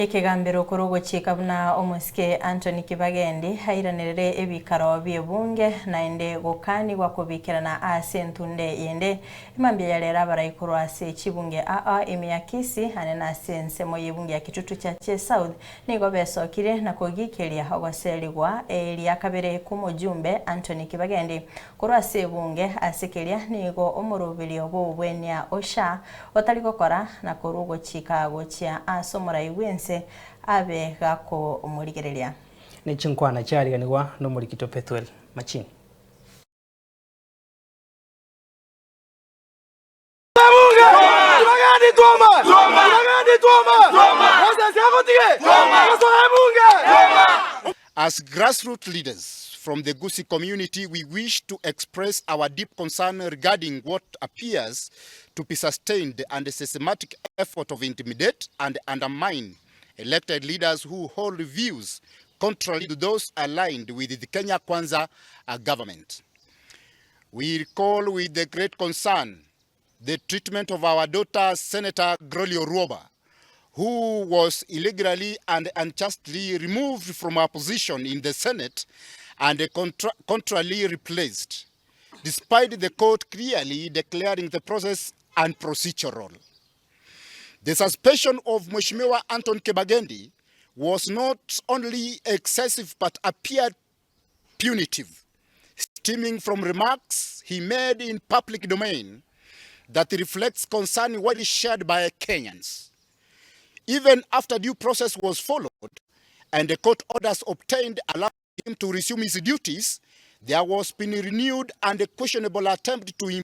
Ekigambiro kuruguchika buna Omosike Anthony Kibagendi hairanirire ebikaro by'ebunge naende gukani gwa kubikirana ase ntunde yende imambia yalera Abarai korwa ase chibunge emia Kisii ane na ase nsemo y'ebunge ya Kitutu Chache South nigo besokire na kugikeria GOSERIGWA eria kabere kumujumbe Anthony Kibagendi korwa ase ebunge asekeria nigo omurubiri obubwenia osha otari gukora na kuruguchika gochia ase omurai wense abe gako omurigereria ne chinkwana cyariganirwa no muri kito petrol machine As grassroots leaders from the Kisii community, we wish to express our deep concern regarding what appears to be sustained and systematic effort of intimidate and undermine elected leaders who hold views contrary to those aligned with the Kenya Kwanza government. We recall with the great concern the treatment of our daughter, Senator Grolio Ruoba, who was illegally and unjustly removed from her position in the Senate and contrarily replaced, despite the court clearly declaring the process unprocedural. The suspension of Mheshimiwa Anthony Kibagendi was not only excessive but appeared punitive, stemming from remarks he made in public domain that reflects concern widely shared by Kenyans. Even after due process was followed and the court orders obtained allowing him to resume his duties, there was been a renewed and a questionable attempt to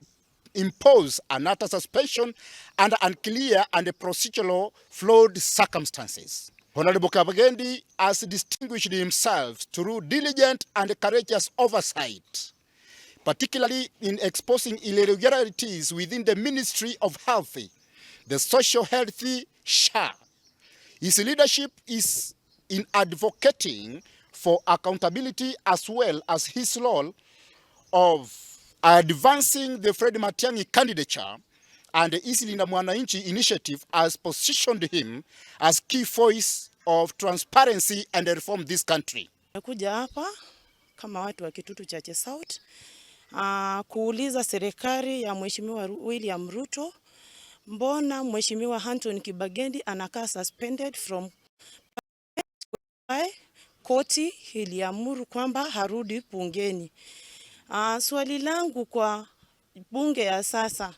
impose another suspension under unclear and procedural flawed circumstances. Honorable Kibagendi has distinguished himself through diligent and courageous oversight, particularly in exposing irregularities within the Ministry of Health, the Social Health SHA. His leadership is in advocating for accountability as well as his role of advancing the Fred Matiang'i candidature and the Isilinda Mwananchi initiative has positioned him as key voice of transparency and reform this country. Nakuja hapa kama watu wa Kitutu Chache South kuuliza serikali ya Mheshimiwa William Ruto, mbona Mheshimiwa Anthony Kibagendi anakaa suspended from koti iliamuru kwamba harudi bungeni. Swali langu kwa bunge ya sasa,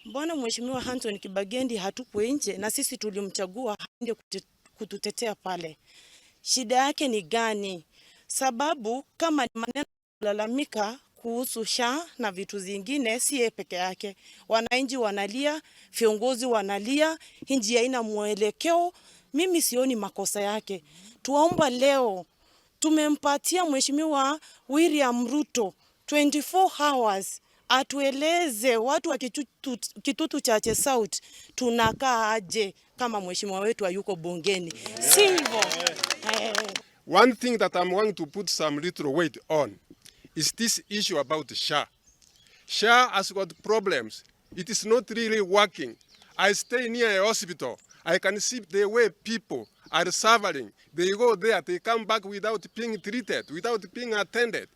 mbona Mheshimiwa Anthony Kibagendi hatupo nje na sisi tulimchagua ndio kututetea pale? Shida yake ni gani? Sababu kama ni maneno kulalamika kuhusu SHA na vitu zingine, si yeye peke yake. Wananchi wanalia, viongozi wanalia, nchi haina mwelekeo. Mimi sioni makosa yake. Tuomba leo tumempatia Mheshimiwa William Ruto 24 hours atueleze watu wa Kitutu Chache South tunakaa aje kama mheshimiwa wetu hayuko bungeni. Sivyo. One thing that I'm going to put some little weight on is this issue about SHA. SHA has got problems. It is not really working. I stay near a hospital. I can see the way people are suffering. They go there, they come back without being treated, without being attended.